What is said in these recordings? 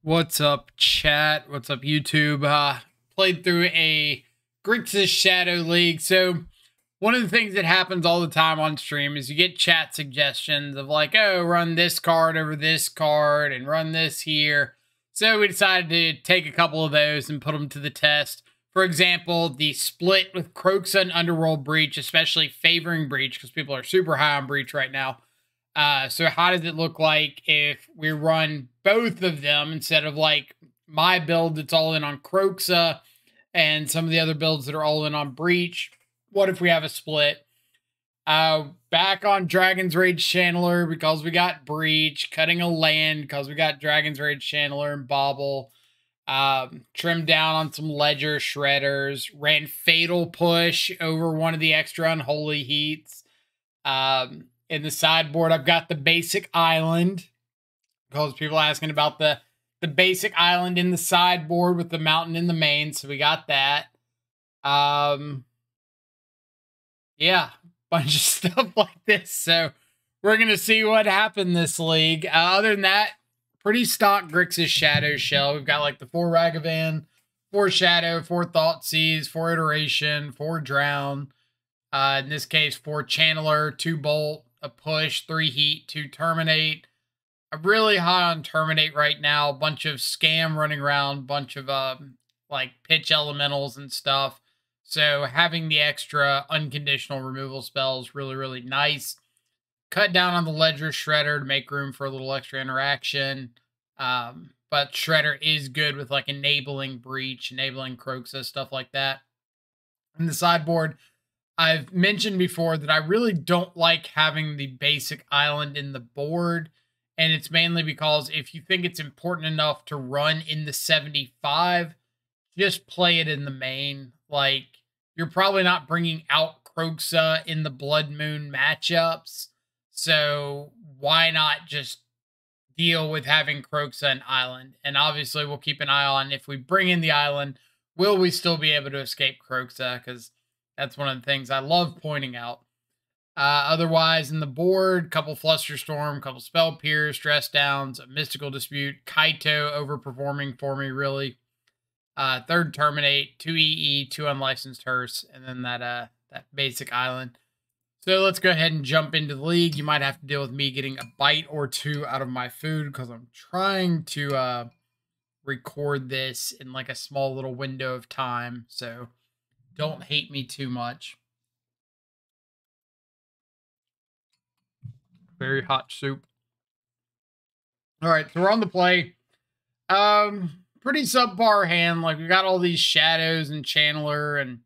What's up, chat? What's up, YouTube? Played through a Grixis Shadow League. So one of the things that happens all the time on stream is you get chat suggestions of like, oh, run this card over this card and run this here. So we decided to take a couple of those and put them to the test. For example, the split with Kroxa and Underworld Breach, especially favoring Breach because people are super high on Breach right now. So how does it look like if we run both of them instead of like my build that's all in on Kroxa and some of the other builds that are all in on Breach? What if we have a split? Back on Dragon's Rage Channeler because we got Breach, cutting a land because we got Dragon's Rage Channeler and Bobble. Trimmed down on some Ledger Shredders, ran Fatal Push over one of the extra Unholy Heats. In the sideboard, I've got the basic island because people are asking about the basic island in the sideboard with the mountain in the main. So we got that. Yeah, bunch of stuff like this. So we're going to see what happened this league. Other than that, pretty stock Grixis Shadow Shell. We've got like the 4 Ragavan, 4 Shadow, 4 Thoughtseize, 4 Iteration, 4 Drown. In this case, 4 Channeler, 2 Bolt, a Push, 3 Heat, 2 Terminate. I'm really high on Terminate right now. A bunch of Scam running around, bunch of like pitch elementals and stuff. So having the extra unconditional removal spells really, really nice. Cut down on the Ledger Shredder to make room for a little extra interaction. But Shredder is good with like enabling Breach, enabling Kroxa, stuff like that. In the sideboard, I've mentioned before that I really don't like having the basic island in the board. And it's mainly because if you think it's important enough to run in the 75, just play it in the main. Like, you're probably not bringing out Kroxa in the Blood Moon matchups. So why not just deal with having Kroxa and Island? And obviously we'll keep an eye on if we bring in the Island, will we still be able to escape Kroxa? Because that's one of the things I love pointing out. Otherwise, in the board, couple Flusterstorm, couple Spell Pierce, Stress Downs, a Mystical Dispute, Kaito overperforming for me, really. 3rd Terminate, 2 EE, 2 Unlicensed Hearse, and then that basic island. So let's go ahead and jump into the league. You might have to deal with me getting a bite or two out of my food because I'm trying to record this in like a small little window of time. So don't hate me too much. Very hot soup. All right, so we're on the play. Pretty subpar hand. Like, we got all these shadows and Channeler, and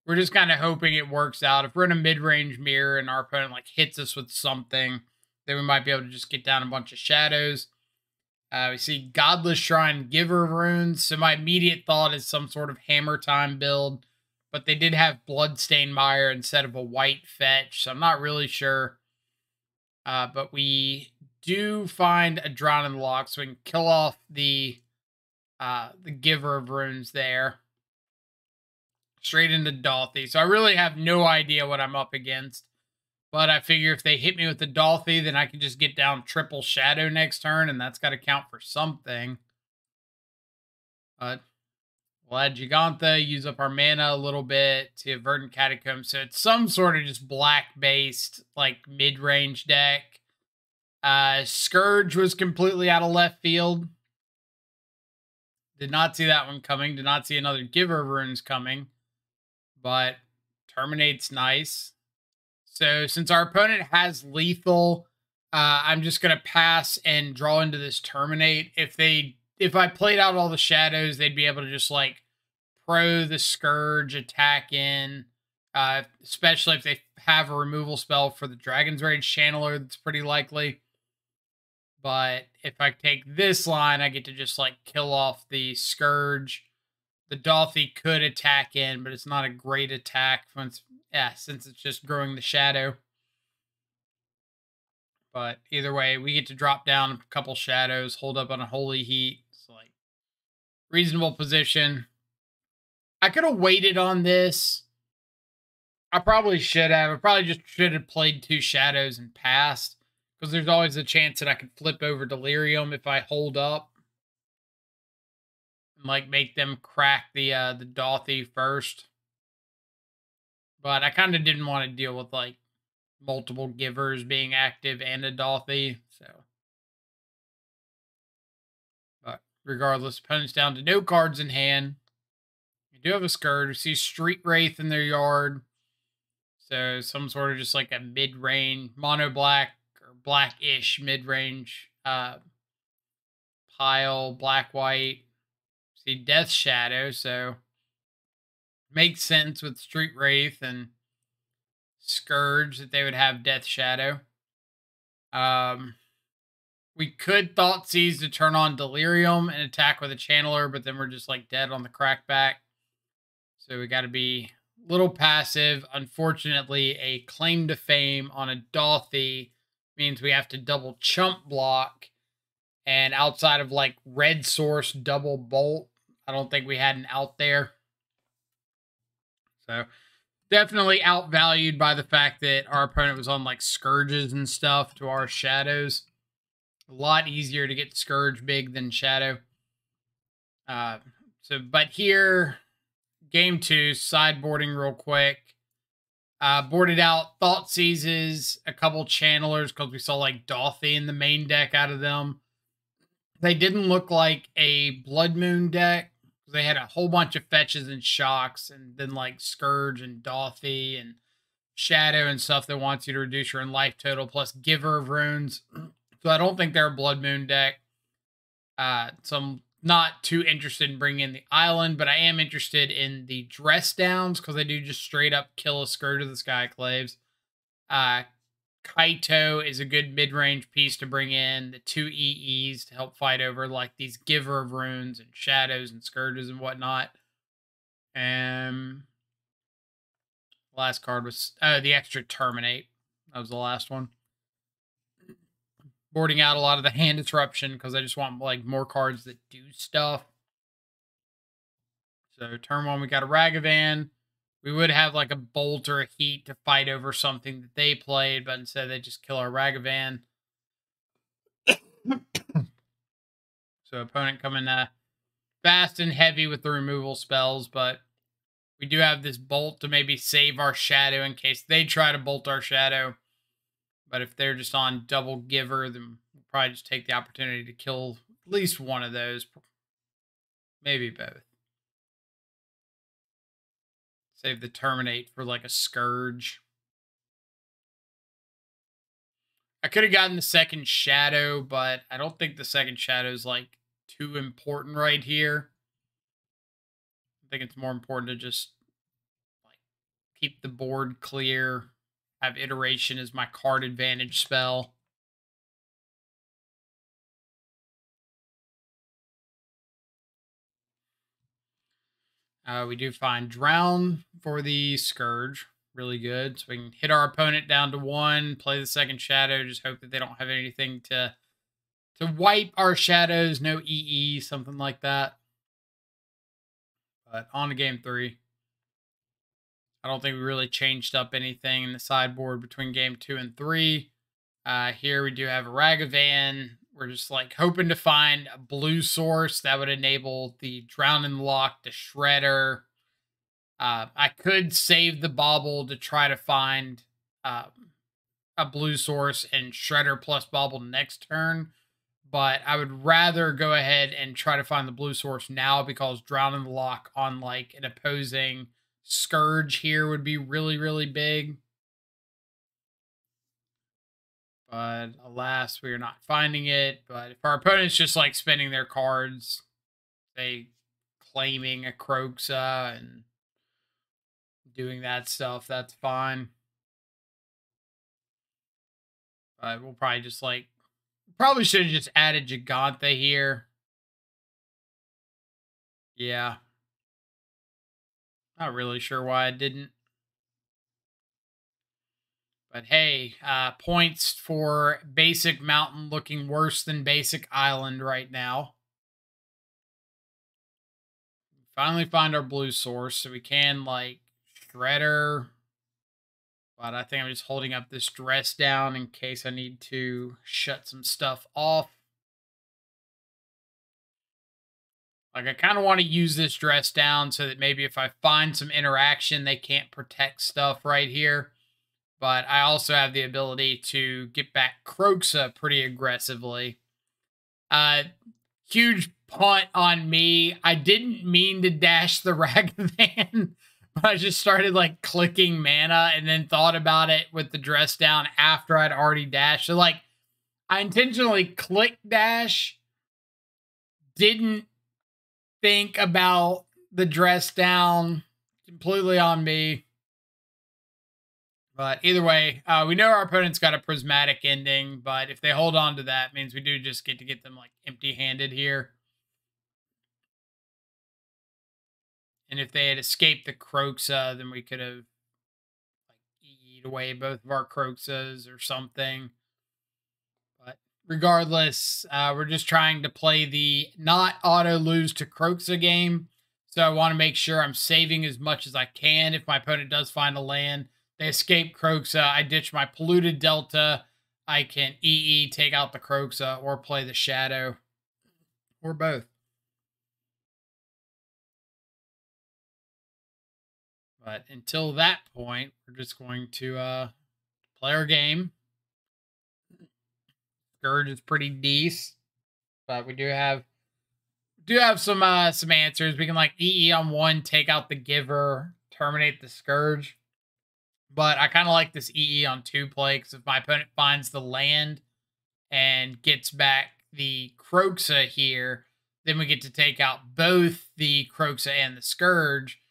we're just kind of hoping it works out. If we're in a mid-range mirror and our opponent like hits us with something, then we might be able to just get down a bunch of shadows. We see Godless Shrine, Giver of Runes. So my immediate thought is some sort of Hammer Time build, but they did have Bloodstained Mire instead of a white fetch, so I'm not really sure. But we do find a Drown in the Lock, so we can kill off the Giver of Runes there. Straight into Dolthy. So I really have no idea what I'm up against. But I figure if they hit me with the Dolthy, then I can just get down triple Shadow next turn, and that's got to count for something. But we'll add Gigantha, use up our mana a little bit to Verdant Catacomb. So it's some sort of just black-based, like, mid-range deck. Scourge was completely out of left field. Did not see that one coming. Did not see another Giver of Runes coming. But Terminate's nice. So since our opponent has lethal, I'm just going to pass and draw into this Terminate. If I played out all the shadows, they'd be able to just like pro the Scourge, attack in, especially if they have a removal spell for the Dragon's Rage Channeler. That's pretty likely. But if I take this line, I get to just like kill off the Scourge. The Dolthy could attack in, but it's not a great attack since it's just growing the shadow. But either way, we get to drop down a couple shadows, hold up on a Holy Heat. It's like reasonable position. I could have waited on this. I probably should have. I probably just should have played 2 shadows and passed. Because there's always a chance that I could flip over Delirium if I hold up. and like make them crack the Dolthy first. But I kind of didn't want to deal with like multiple givers being active and a Dolthy, so. But regardless, opponent's down to no cards in hand. We do have a Scourge. We see Street Wraith in their yard. So some sort of just like a mid-range, mono black or black-ish mid-range pile, black-white. See Death Shadow, so makes sense with Street Wraith and Scourge that they would have Death Shadow. We could Thoughtseize to turn on Delirium and attack with a Channeler, but then we're just like dead on the crackback. So we got to be a little passive. Unfortunately, a Claim to Fame on a Dolthy means we have to double chump block. And outside of like Red Source double bolt, I don't think we had an out there. So definitely outvalued by the fact that our opponent was on like Scourges and stuff to our Shadows. A lot easier to get Scourge big than Shadow. But here, game 2, sideboarding real quick. Boarded out Thoughtseizes, a couple Channelers, because we saw like Dolthy in the main deck out of them. They didn't look like a Blood Moon deck. They had a whole bunch of fetches and shocks, and then like Scourge and Dolthy and Shadow and stuff that wants you to reduce your own life total, plus Giver of Runes. So I don't think they're a Blood Moon deck. So I'm not too interested in bringing in the island, but I am interested in the dress downs because they do just straight up kill a Scourge of the Skyclaves. Kaito is a good mid-range piece to bring in. The 2 EEs to help fight over like these Giver of Runes and Shadows and Scourges and whatnot. Last card was the extra Terminate. That was the last one. Boarding out a lot of the hand disruption because I just want like more cards that do stuff. So turn 1, we got a Ragavan. We would have like a Bolt or a Heat to fight over something that they played, but instead they just kill our Ragavan. So opponent coming fast and heavy with the removal spells, but we do have this Bolt to maybe save our Shadow in case they try to Bolt our Shadow. But if they're just on double Giver, then we'll probably just take the opportunity to kill at least one of those. Maybe both. Save the Terminate for like a Scourge. I could have gotten the second Shadow, but I don't think the second Shadow is like too important right here. I think it's more important to just like keep the board clear. Have Iteration as my card advantage spell. We do find Drown for the Scourge. Really good. So we can hit our opponent down to 1, play the second Shadow, just hope that they don't have anything to wipe our Shadows, no EE, something like that. But on to game 3. I don't think we really changed up anything in the sideboard between game 2 and 3. Here we do have a Ragavan. We're just like hoping to find a blue source that would enable the Drown in the Lock to Shredder. I could save the Bauble to try to find a blue source and Shredder plus Bauble next turn. But I would rather go ahead and try to find the blue source now because Drown in the Lock on like an opposing Scourge here would be really, really big. But alas, we are not finding it. But if our opponent's just like spending their cards, they claiming a Kroxa and doing that stuff, that's fine. But we'll probably just like, probably should have just added Gigante here. Yeah. Not really sure why I didn't. But hey, points for Basic Mountain looking worse than Basic Island right now. Finally find our blue source so we can like Shredder. But I think I'm just holding up this dress down in case I need to shut some stuff off. Like, I kind of want to use this dress down so that maybe if I find some interaction, they can't protect stuff right here. But I also have the ability to get back Kroxa pretty aggressively. Uh, Huge punt on me. I didn't mean to dash the Ragavan, but I just started like clicking mana and then thought about it with the dress down after I'd already dashed. So, like, I intentionally clicked dash, didn't think about the dress down, completely on me. But either way, we know our opponent's got a prismatic ending, but if they hold on to that, means we do just get to get them like empty-handed here. And if they had escaped the Kroxa, then we could have like eat away both of our Kroxas or something. But regardless, we're just trying to play the not auto lose to Kroxa game. So I want to make sure I'm saving as much as I can. If my opponent does find a land, they escape Kroxa, I ditch my polluted Delta. I can EE, take out the Kroxa, or play the Shadow, or both. But until that point, we're just going to play our game. Scourge is pretty decent, but we do have some answers. We can like EE on 1, take out the Giver, terminate the Scourge. But I kind of like this EE on 2 play, because if my opponent finds the land and gets back the Kroxa here, then we get to take out both the Kroxa and the Scourge.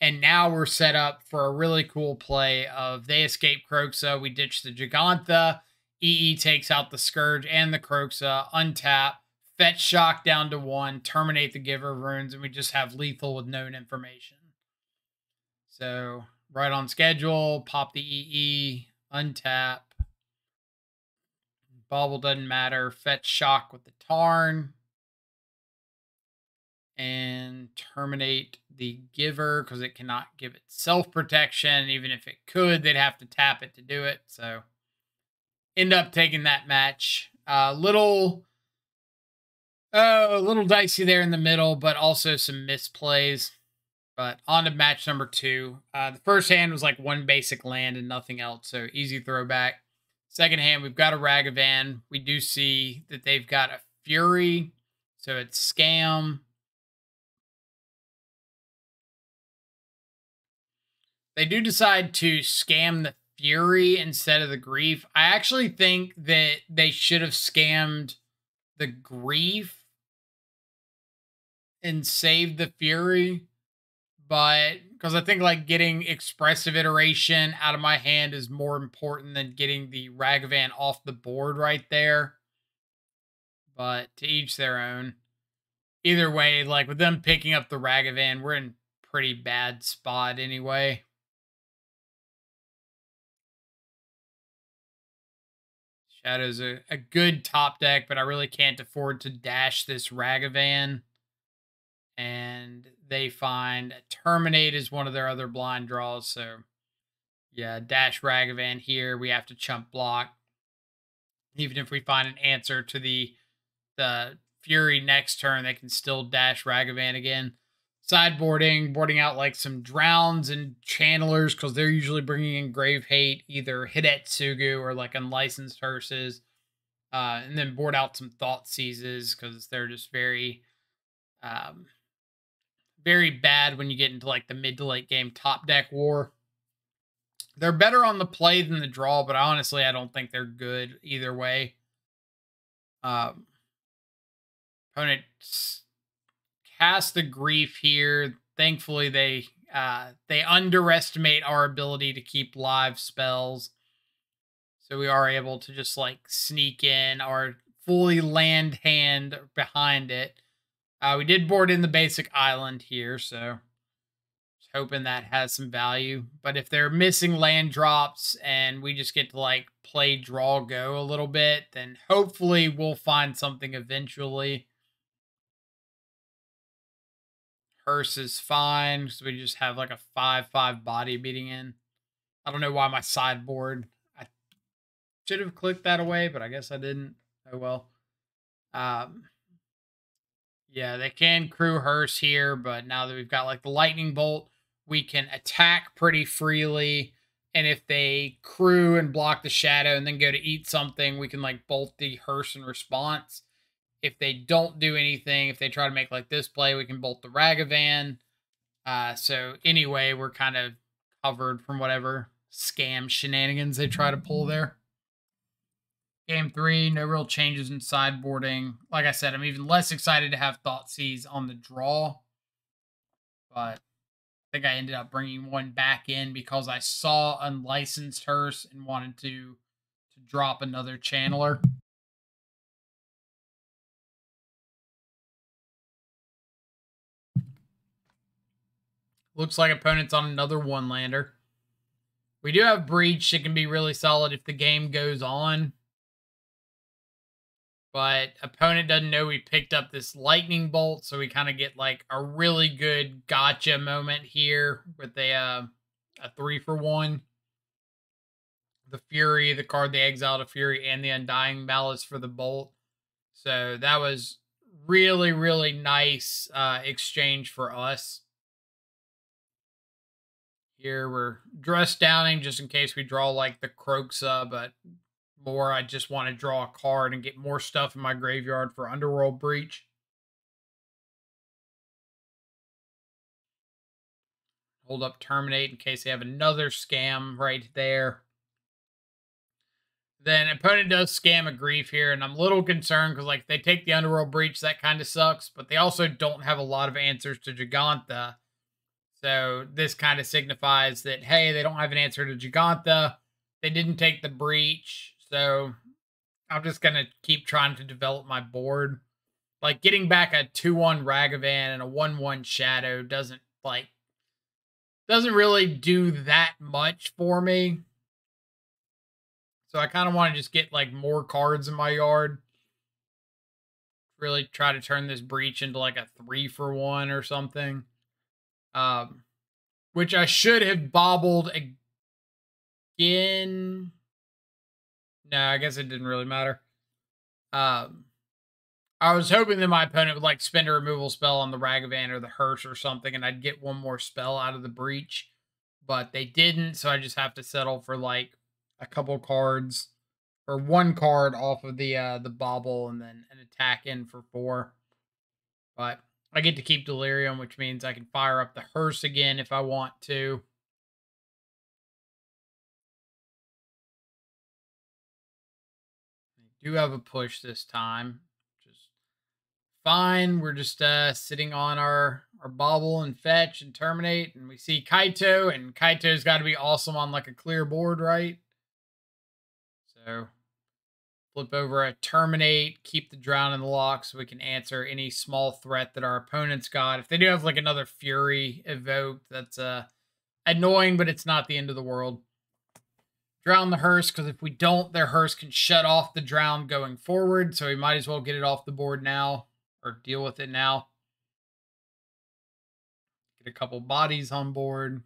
And now we're set up for a really cool play of they escape Kroxa, we ditch the Gigantha, EE takes out the Scourge and the Kroxa, untap, fetch Shock down to 1, terminate the Giver runes, and we just have lethal with known information. So right on schedule, pop the EE, untap. Bauble doesn't matter. Fetch Shock with the Tarn. And terminate the Giver, because it cannot give itself protection. Even if it could, they'd have to tap it to do it. So end up taking that match. A little dicey there in the middle, but also some misplays. But on to match number 2. The first hand was like 1 basic land and nothing else, so easy throwback. Second hand, we've got a Ragavan. We do see that they've got a Fury, so it's Scam. They do decide to scam the Fury instead of the Grief. I actually think that they should have scammed the Grief and saved the Fury. But because I think like getting expressive iteration out of my hand is more important than getting the Ragavan off the board right there. But to each their own. Either way, like with them picking up the Ragavan, we're in pretty bad spot anyway. Shadow's a good top deck, but I really can't afford to dash this Ragavan. And they find Terminate is one of their other blind draws. So, yeah, dash Ragavan here. We have to chump block. Even if we find an answer to the Fury next turn, they can still dash Ragavan again. Sideboarding out like some Drowns and Channelers, because they're usually bringing in Grave Hate, either Hidetsugu or like Unlicensed Hearses. And then board out some Thought Seizes, because they're just very bad when you get into like the mid to late game top deck war. They're better on the play than the draw, but honestly, I don't think they're good either way. Opponent cast the Grief here. Thankfully, they underestimate our ability to keep live spells. So we are able to just like sneak in our fully land hand behind it. We did board in the basic island here, so just hoping that has some value. But if they're missing land drops and we just get to like play draw go a little bit, then hopefully we'll find something eventually. Hearse is fine, so we just have like a 5/5 body beating in. I don't know why my sideboard, I should have clicked that away, but I guess I didn't. Oh well. Yeah, they can crew hearse here, but now that we've got like the lightning bolt, we can attack pretty freely. And if they crew and block the shadow and then go to eat something, we can like bolt the hearse in response. If they don't do anything, if they try to make like this play, we can bolt the Ragavan. So anyway, we're kind of covered from whatever scam shenanigans they try to pull there. Game 3, no real changes in sideboarding. Like I said, I'm even less excited to have Thoughtseize on the draw. But I think I ended up bringing one back in because I saw Unlicensed Hearse and wanted to drop another Channeler. Looks like opponent's on another one-lander. We do have Breach. It can be really solid if the game goes on. But opponent doesn't know we picked up this lightning bolt, so we kind of get like a really good gotcha moment here with a 3-for-1. The Fury, the card they exiled a Fury, and the Undying Malice for the bolt. So that was really, really nice exchange for us. Here we're dress downing just in case we draw like the Kroxa, but more I just want to draw a card and get more stuff in my graveyard for Underworld Breach. Hold up Terminate in case they have another scam right there. Then opponent does scam a Grief here, and I'm a little concerned because like they take the Underworld Breach, that kind of sucks, but they also don't have a lot of answers to Giganta. So this kind of signifies that, hey, they don't have an answer to Giganta. They didn't take the Breach, so I'm just going to keep trying to develop my board. Like, getting back a 2-1 Ragavan and a 1-1 Shadow doesn't really do that much for me. So I kind of want to just get, like, more cards in my yard. Really try to turn this Breach into, like, a 3-for-1 or something. Which I should have bobbled again. No, I guess it didn't really matter. I was hoping that my opponent would like spend a removal spell on the Ragavan or the Hearse or something, and I'd get one more spell out of the Breach. But they didn't, so I just have to settle for like a couple cards or one card off of the bobble and then an attack in for 4. But I get to keep Delirium, which means I can fire up the Hearse again if I want to. Do have a push this time, just fine. We're just sitting on our bobble and fetch and terminate, and we see Kaito, and Kaito's got to be awesome on like a clear board, right? So flip over a terminate, keep the drown in the lock so we can answer any small threat that our opponent's got. If they do have like another Fury evoked, that's annoying, but it's not the end of the world. Drown the Hearse, because if we don't, their Hearse can shut off the drown going forward, so we might as well get it off the board now, or deal with it now. Get a couple bodies on board.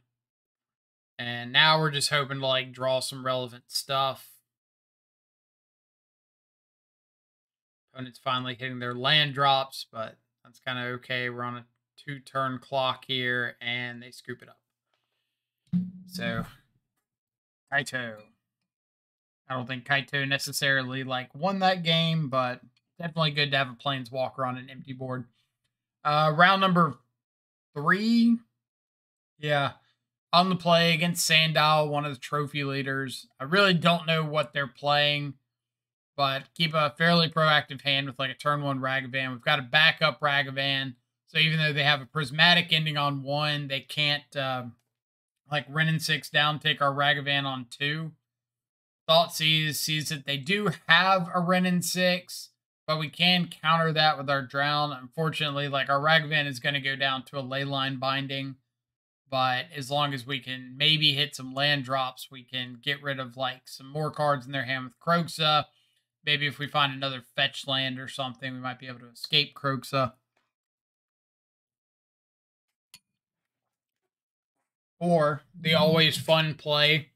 And now we're just hoping to like draw some relevant stuff. Opponent's finally hitting their land drops, but that's kind of okay. We're on a 2-turn clock here, and they scoop it up. So, Kaito. I don't think Kaito necessarily like won that game, but definitely good to have a Planeswalker on an empty board. Round number 3. Yeah. On the play against Sandal, one of the trophy leaders. I really don't know what they're playing, but keep a fairly proactive hand with like a turn 1 Ragavan. We've got a backup Ragavan. So even though they have a prismatic ending on 1, they can't like Wrenn and 6 down take our Ragavan on 2. Thoughtseize sees that they do have a Wrenn and 6, but we can counter that with our Drown. Unfortunately, like our Ragavan is going to go down to a Leyline Binding, but as long as we can maybe hit some land drops, we can get rid of like some more cards in their hand with Kroxa. Maybe if we find another fetch land or something, we might be able to escape Kroxa. Or the always fun play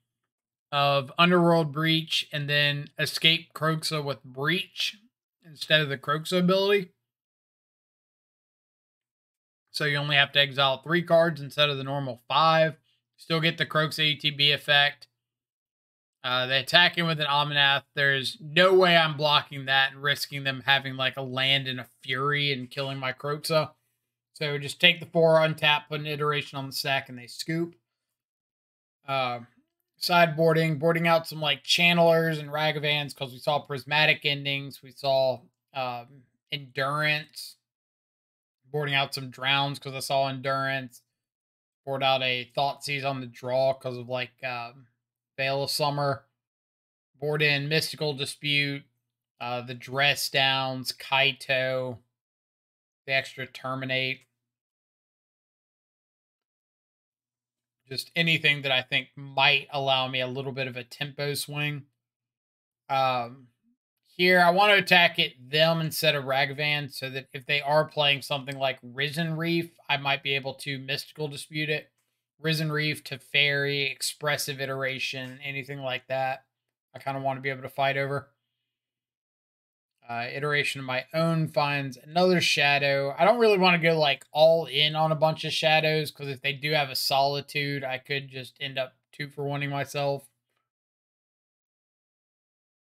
of Underworld Breach and then escape Kroxa with Breach instead of the Kroxa ability. So you only have to exile 3 cards instead of the normal 5. Still get the Kroxa ATB effect. They attack him with an Omnath. There's no way I'm blocking that and risking them having like a land and a Fury and killing my Kroxa. So just take the 4, untap, put an iteration on the stack, and they scoop. Sideboarding, boarding out some like channelers and Ragavans because we saw prismatic endings. We saw endurance. Boarding out some drowns because I saw endurance. Board out a Thoughtseize on the draw because of like Veil of Summer. Board in Mystical Dispute, the Dress Downs, Kaito, the extra Terminate. Just anything that I think might allow me a little bit of a tempo swing. Here, I want to attack them instead of Ragavan so that if they are playing something like Risen Reef, I might be able to Mystical Dispute it. Risen Reef to Fairy, Expressive Iteration, anything like that. I kind of want to be able to fight over. Iteration of my own finds another shadow. I don't really want to go like all in on a bunch of shadows because if they do have a Solitude, I could just end up 2-for-1ing myself.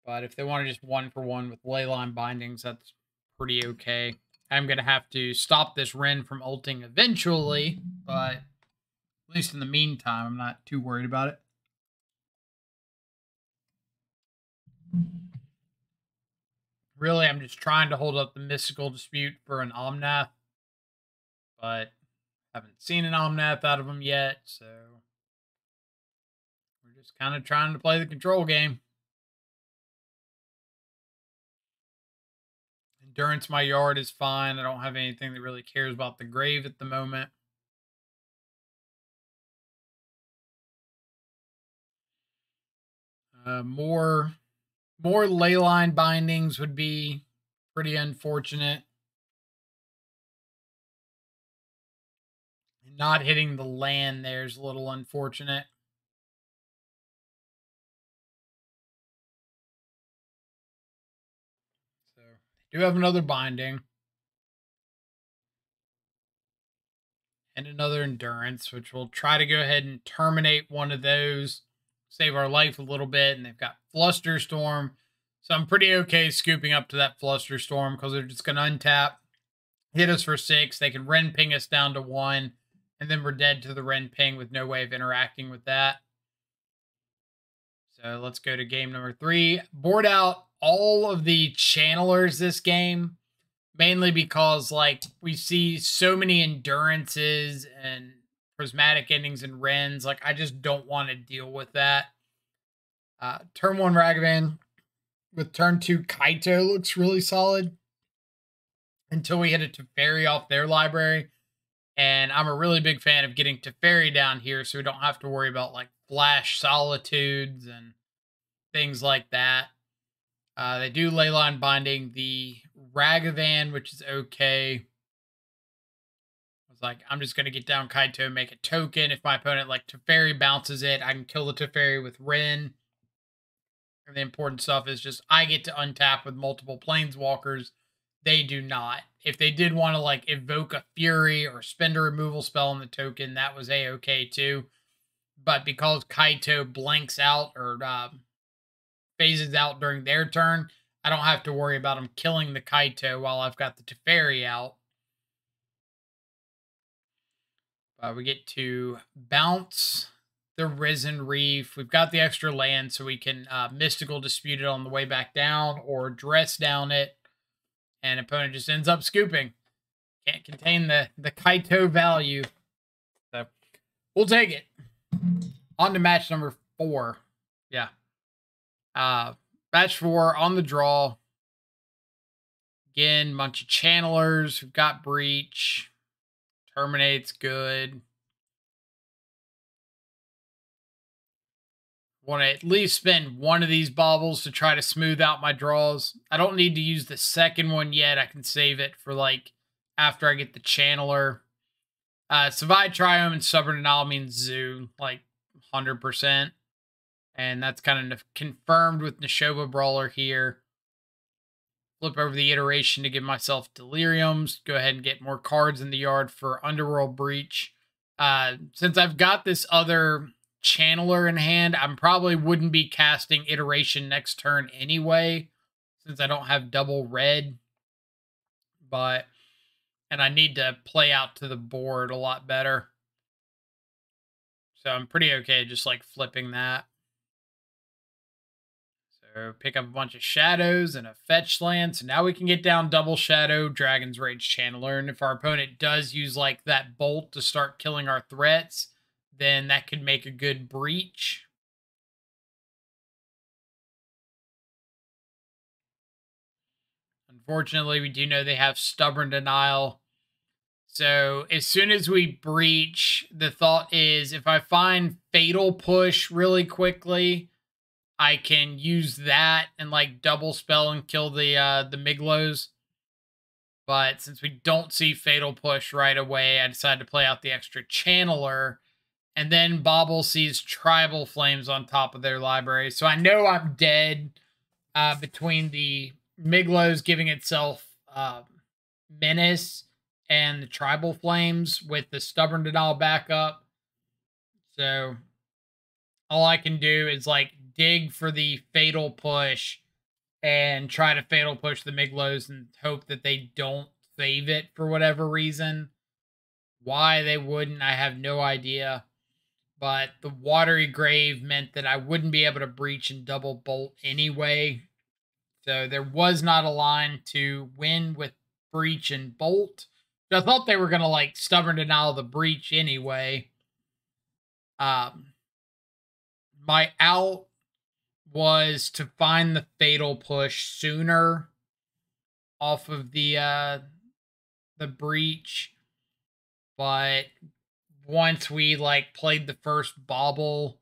But if they want to just 1-for-1 with Leyline Bindings, that's pretty okay. I'm going to have to stop this Wrenn from ulting eventually, but at least in the meantime, I'm not too worried about it. Really, I'm just trying to hold up the Mystical Dispute for an Omnath, but haven't seen an Omnath out of them yet, so we're just kind of trying to play the control game. Endurance my yard is fine. I don't have anything that really cares about the grave at the moment. More Leyline Bindings would be pretty unfortunate. Not hitting the land there is a little unfortunate. So they do have another binding. And another endurance, which we'll try to go ahead and terminate one of those. Save our life a little bit. And they've got Flusterstorm. So I'm pretty okay scooping up to that Flusterstorm because they're just going to untap, hit us for 6. They can Wrenn ping us down to 1. And then we're dead to the Wrenn ping with no way of interacting with that. So let's go to game number 3. Board out all of the channelers this game. Mainly because, like, we see so many endurances and prismatic endings and Wrenns. Like, I just don't want to deal with that. Turn 1 Ragavan with turn 2 Kaito looks really solid. Until we hit a Teferi off their library. And I'm a really big fan of getting Teferi down here so we don't have to worry about, like, Flash Solitudes and things like that. They do Leyline Binding the Ragavan, which is okay. I was like, I'm just going to get down Kaito, make a token. If my opponent, like, Teferi bounces it, I can kill the Teferi with Wrenn. And the important stuff is just I get to untap with multiple Planeswalkers. They do not. If they did want to, like, evoke a Fury or spend a removal spell on the token, that was A-okay too. But because Kaito blanks out or phases out during their turn, I don't have to worry about them killing the Kaito while I've got the Teferi out. We get to bounce the Risen Reef. We've got the extra land, so we can Mystical Dispute it on the way back down or Dress Down it. And opponent just ends up scooping. Can't contain the Kaito value. So we'll take it. On to match number 4. Yeah. Match 4 on the draw. Again, bunch of channelers. We've got Breach. Terminate's good. Want to at least spend one of these baubles to try to smooth out my draws. I don't need to use the second one yet. I can save it for, like, after I get the channeler. Savai Triome and Stubborn Denial means Zoo, like, 100%. And that's kind of confirmed with Neshoba Brawler here. Flip over the iteration to give myself deliriums. Go ahead and get more cards in the yard for Underworld Breach. Since I've got this other channeler in hand, I probably wouldn't be casting iteration next turn anyway, since I don't have double red. And I need to play out to the board a lot better. So I'm pretty okay just like flipping that. So pick up a bunch of shadows and a fetch land. So now we can get down double shadow, Dragon's Rage Channeler. And if our opponent does use like that bolt to start killing our threats, then that could make a good breach. Unfortunately, we do know they have Stubborn Denial. So as soon as we breach, the thought is if I find Fatal Push really quickly, I can use that and like double spell and kill the Miglos. But since we don't see Fatal Push right away, I decided to play out the extra Channeler. And then Bobble sees Tribal Flames on top of their library. So I know I'm dead between the Miglos giving itself Menace and the Tribal Flames with the Stubborn Denial backup. So all I can do is like dig for the Fatal Push and try to Fatal Push the Miglos and hope that they don't save it for whatever reason. Why they wouldn't, I have no idea. But the Watery Grave meant that I wouldn't be able to breach and double bolt anyway. So there was not a line to win with breach and bolt. I thought they were going to like Stubborn Denial the breach anyway. My out was to find the Fatal Push sooner off of the breach. But once we like played the first bobble,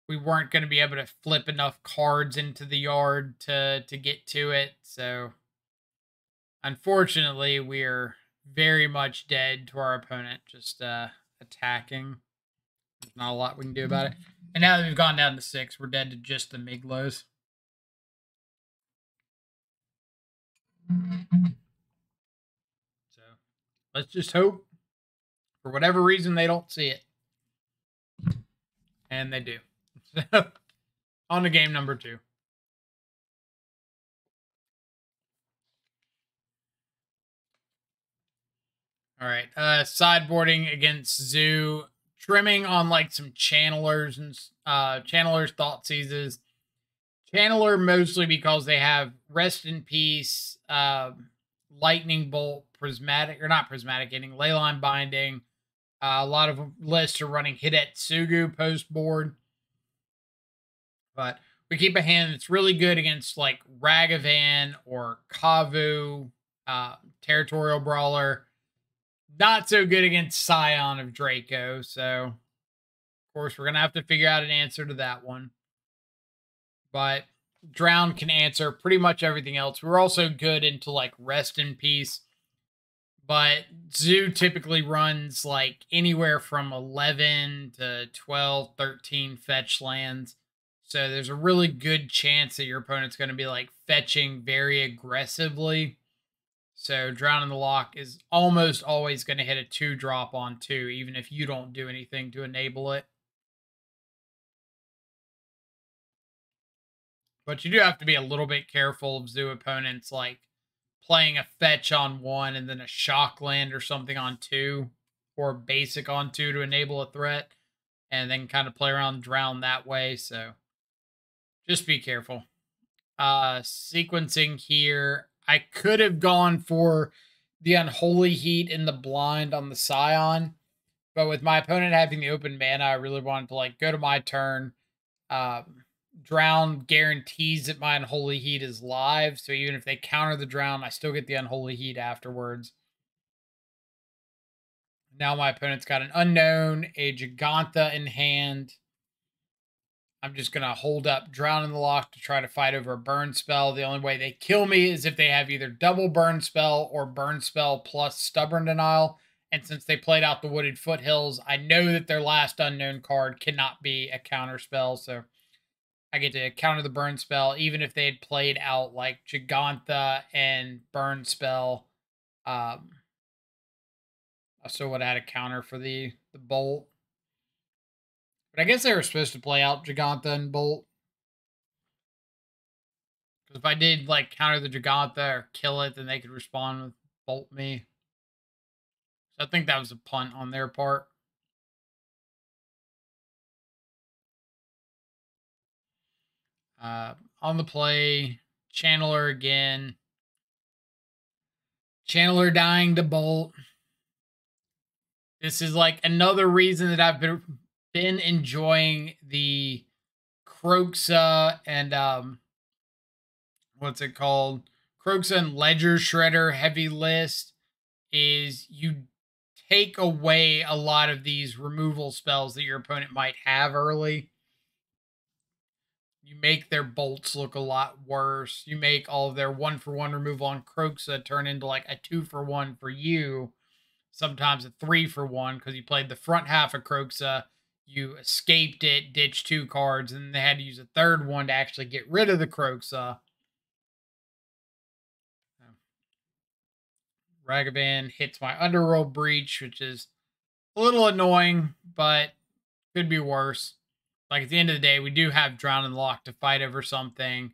we weren't going to be able to flip enough cards into the yard to get to it. So unfortunately, we're very much dead to our opponent just attacking. There's not a lot we can do about it. And now that we've gone down to 6, we're dead to just the Miglos. So let's just hope for whatever reason they don't see it. And they do. So on to game number 2. All right. Sideboarding against Zoo. Trimming on like some channelers and channelers, Thought Seizes. Channeler mostly because they have Rest in Peace, Lightning Bolt, Prismatic, or not Prismatic Ending, Leyline Binding. A lot of lists are running Hidetsugu post board. But we keep a hand that's really good against like Ragavan or Kavu, Territorial Brawler. Not so good against Scion of Draco. So, of course, we're going to have to figure out an answer to that one. But Drown can answer pretty much everything else. We're also good into like Rest in Peace. But Zoo typically runs like anywhere from 11 to 12, 13 fetch lands. So there's a really good chance that your opponent's going to be like fetching very aggressively. So Drown in the Lock is almost always going to hit a 2-drop on 2, even if you don't do anything to enable it. But you do have to be a little bit careful of Zoo opponents like playing a fetch on 1 and then a shock land or something on 2, or a basic on 2 to enable a threat, and then kind of play around Drown that way. So just be careful. Sequencing here. I could have gone for the Unholy Heat in the blind on the Scion, but with my opponent having the open mana, I really wanted to like go to my turn. Drown guarantees that my Unholy Heat is live, so even if they counter the Drown, I still get the Unholy Heat afterwards. Now my opponent's got an Unknown, a Giganta in hand. I'm just going to hold up Drown in the Lock to try to fight over a burn spell. The only way they kill me is if they have either double burn spell or burn spell plus Stubborn Denial. And since they played out the Wooded Foothills, I know that their last Unknown card cannot be a counter spell. So I get to counter the burn spell, even if they had played out like Giganta and burn spell. I still would have had a counter for the bolt. But I guess they were supposed to play out Giganta and bolt. Because if I did like counter the Giganta or kill it, then they could respond with bolt me. So I think that was a punt on their part. On the play, Channeler again. Channeler dying to bolt. This is like another reason that I've been enjoying the Kroxa and what's it called? Kroxa and Ledger Shredder heavy list is you take away a lot of these removal spells that your opponent might have early. You make their bolts look a lot worse. You make all of their 1-for-1 removal on Kroxa turn into like a 2-for-1 for you. Sometimes a 3-for-1 because you played the front half of Kroxa. You escaped it, ditched 2 cards, and they had to use a third one to actually get rid of the Kroxa. Ragavan hits my Underworld Breach, which is a little annoying, but could be worse. Like, at the end of the day, we do have Drown and Lock to fight over something.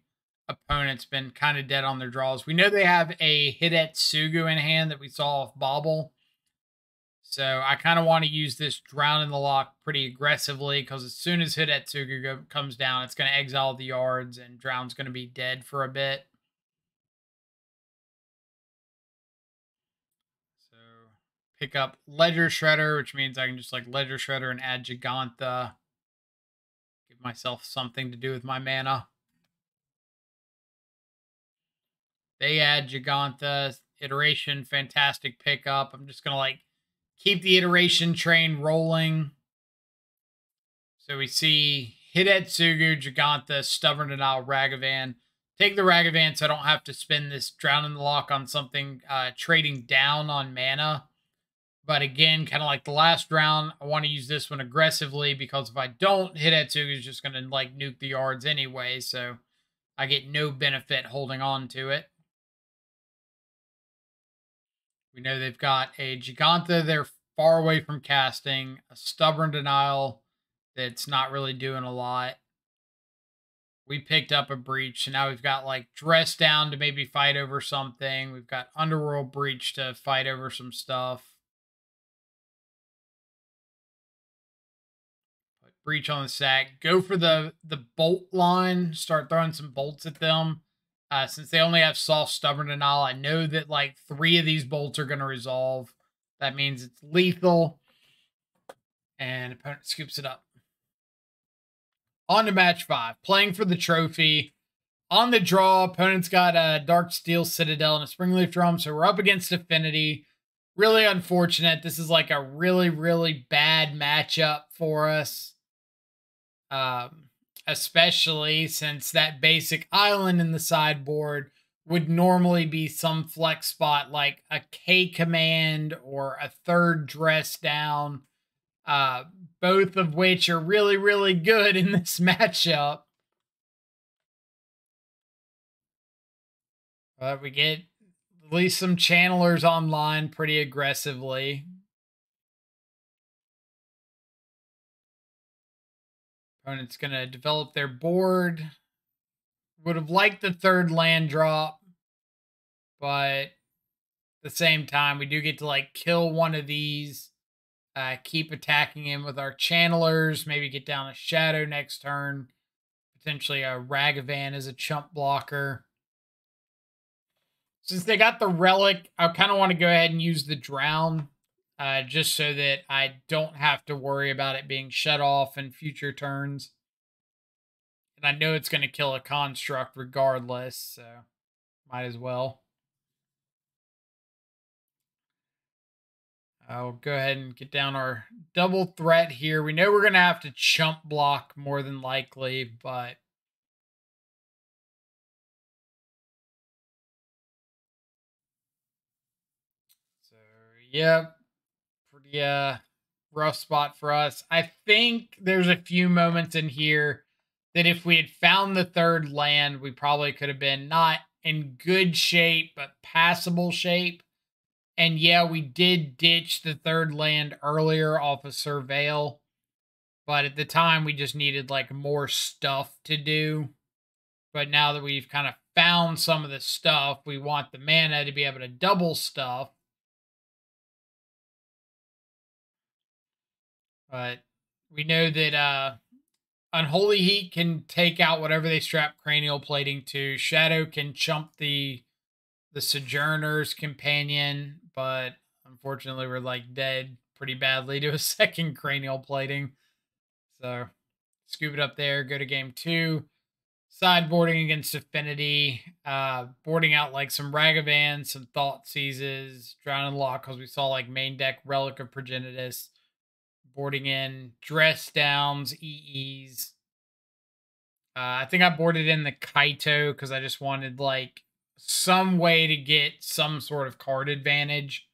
Opponent's been kind of dead on their draws. We know they have a Hidetsugu in hand that we saw off Bobble. So I kind of want to use this Drown in the Lock pretty aggressively because as soon as Hidetsugu comes down, it's going to exile the yards and Drown's going to be dead for a bit. So pick up Ledger Shredder, which means I can just like Ledger Shredder and add Giganta. Give myself something to do with my mana. They add Giganta, iteration, fantastic pickup. I'm just going to like keep the iteration train rolling. So we see Hidetsugu, Giganta, Stubborn Denial, Ragavan. Take the Ragavan so I don't have to spend this Drown in the Lock on something trading down on mana. But again, kind of like the last round, I want to use this one aggressively because if I don't, Hidetsugu is just going to like nuke the yards anyway. So I get no benefit holding on to it. We know they've got a Giganta they're far away from casting, a Stubborn Denial that's not really doing a lot. We picked up a Breach, and now we've got like Dress Down to maybe fight over something. We've got Underworld Breach to fight over some stuff. Put Breach on the sack. Go for the bolt line. Start throwing some bolts at them. Since they only have soft Stubborn Denial, I know that like 3 of these bolts are going to resolve. That means it's lethal. And opponent scoops it up. On to match 5. Playing for the trophy. On the draw, opponent's got a Dark Steel Citadel and a Springleaf Drum, so we're up against Affinity. Really unfortunate. This is like a really, really bad matchup for us. Especially since that basic island in the sideboard would normally be some flex spot like a K command or a third Dress Down, both of which are really, really good in this matchup. But we get at least some channelers online pretty aggressively. Opponent's going to develop their board. Would have liked the 3rd land drop, but at the same time, we do get to like kill one of these, keep attacking him with our channelers, maybe get down a Shadow next turn, potentially a Ragavan as a chump blocker. Since they got the Relic, I kind of want to go ahead and use the Drown, just so that I don't have to worry about it being shut off in future turns. And I know it's going to kill a construct regardless, so might as well. I'll go ahead and get down our double threat here. We know we're going to have to chump block more than likely, but so yeah, pretty rough spot for us. I think there's a few moments in here that if we had found the third land, we probably could have been not in good shape, but passable shape. And yeah, we did ditch the third land earlier off of Surveil, but at the time we just needed like more stuff to do. But now that we've kind of found some of the stuff, we want the mana to be able to double stuff. But we know that Unholy Heat can take out whatever they strap cranial plating to. Shadow can chump the Sojourner's Companion, but unfortunately we're like dead pretty badly to a second cranial plating. So scoop it up there, go to game 2. Sideboarding against Affinity, boarding out like some Ragavans, some Thought Seizes, Drown and Lock, because we saw like main deck Relic of Progenitus, boarding in Dress Downs, EEs. I think I boarded in the Kaito because I just wanted like some way to get some sort of card advantage.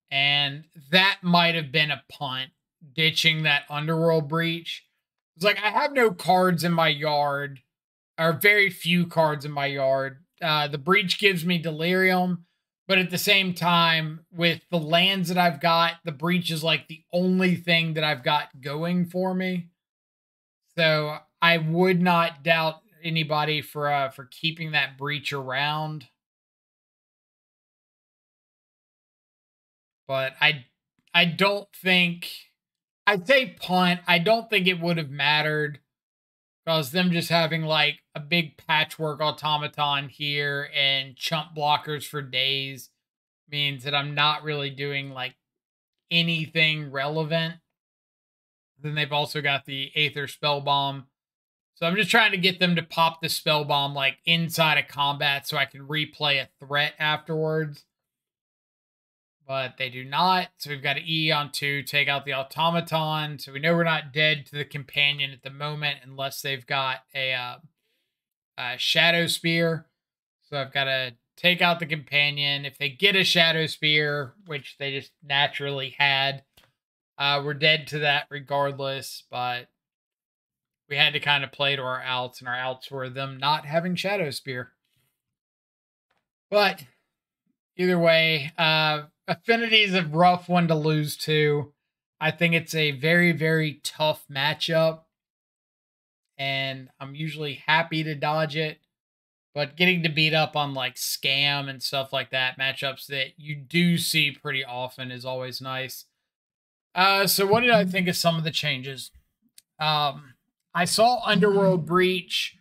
And that might have been a punt, ditching that Underworld Breach. It's like, I have no cards in my yard, or very few cards in my yard. The Breach gives me Delirium, but at the same time, with the lands that I've got, the Breach is like the only thing that I've got going for me. So I would not doubt anybody for keeping that Breach around. But I don't think, I'd say punt. I don't think it would have mattered, because them just having like a big patchwork automaton here and chump blockers for days means that I'm not really doing like anything relevant. Then they've also got the Aether Spell Bomb. So I'm just trying to get them to pop the Spell Bomb like inside of combat so I can replay a threat afterwards. But they do not. So we've got an E on 2, take out the automaton. So we know we're not dead to the companion at the moment unless they've got a shadow spear. So I've got to take out the companion. If they get a shadow spear, which they just naturally had, we're dead to that regardless. But we had to kind of play to our outs, and our outs were them not having shadow spear. But either way, Affinity is a rough one to lose to. I think it's a very, very tough matchup, and I'm usually happy to dodge it. But getting to beat up on like Scam and stuff like that, matchups that you do see pretty often, is always nice. So what did I think of some of the changes? I saw Underworld Breach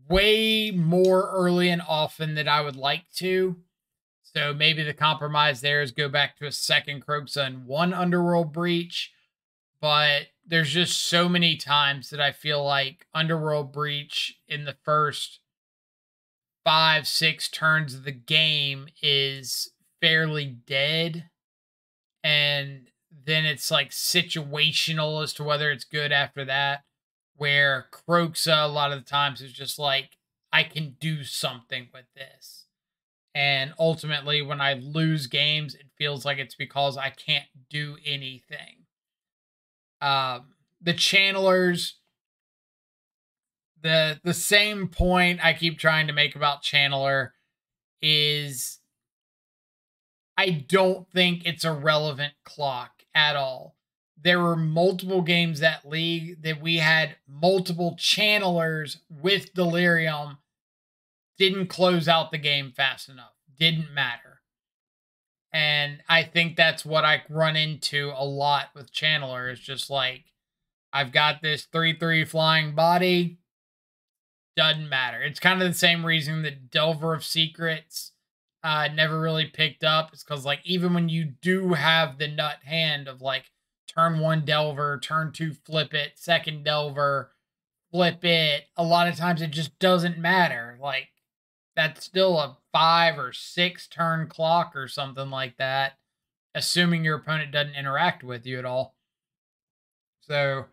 way more early and often than I would like to. So maybe the compromise there is go back to a second Kroxa and one Underworld Breach. But there's just so many times that I feel like Underworld Breach in the first 5-6 turns of the game is fairly dead. And then it's like situational as to whether it's good after that. Where Kroxa a lot of the times is just like, I can do something with this. And ultimately, when I lose games, it feels like it's because I can't do anything. The channelers, the same point I keep trying to make about channeler is I don't think it's a relevant clock at all. There were multiple games that league that we had multiple channelers with Delirium, didn't close out the game fast enough. Didn't matter. And I think that's what I run into a lot with Channeler. It's just like, I've got this 3/3 flying body. Doesn't matter. It's kind of the same reason that Delver of Secrets never really picked up. It's because like, even when you do have the nut hand of like turn 1 Delver, turn 2 flip it, second Delver, flip it, a lot of times it just doesn't matter. Like, that's still a 5 or 6 turn clock or something like that, assuming your opponent doesn't interact with you at all. So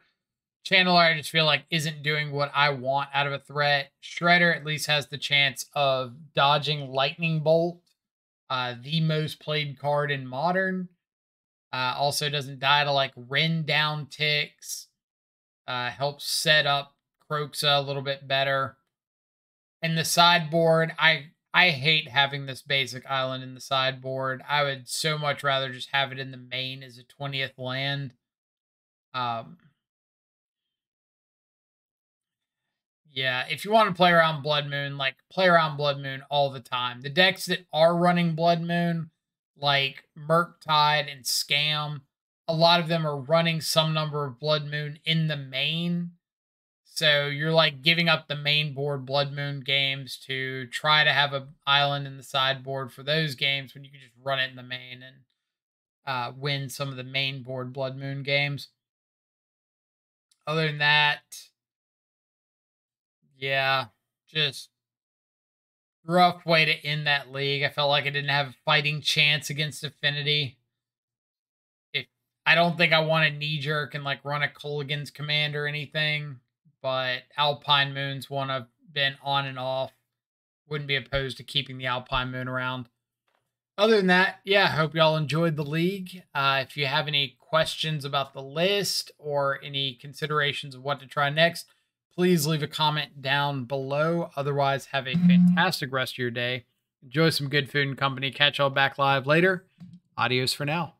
Channeler, I just feel like, isn't doing what I want out of a threat. Shredder at least has the chance of dodging Lightning Bolt, the most played card in Modern. Also doesn't die to like Ren down ticks. Helps set up Kroxa a little bit better. And the sideboard, I hate having this basic island in the sideboard. I would so much rather just have it in the main as a 20th land. Yeah, if you want to play around Blood Moon, like play around Blood Moon all the time. The decks that are running Blood Moon, like Murktide and Scam, a lot of them are running some number of Blood Moon in the main. So you're like giving up the main board Blood Moon games to try to have an island in the sideboard for those games when you can just run it in the main and win some of the main board Blood Moon games. Other than that, yeah, just rough way to end that league. I felt like I didn't have a fighting chance against Affinity. I don't think I want to knee jerk and like run a Culligan's command or anything, but Alpine Moon's one I've been on and off. Wouldn't be opposed to keeping the Alpine Moon around. Other than that, yeah, I hope y'all enjoyed the league. If you have any questions about the list or any considerations of what to try next, please leave a comment down below. Otherwise, have a fantastic rest of your day. Enjoy some good food and company. Catch y'all back live later. Adios for now.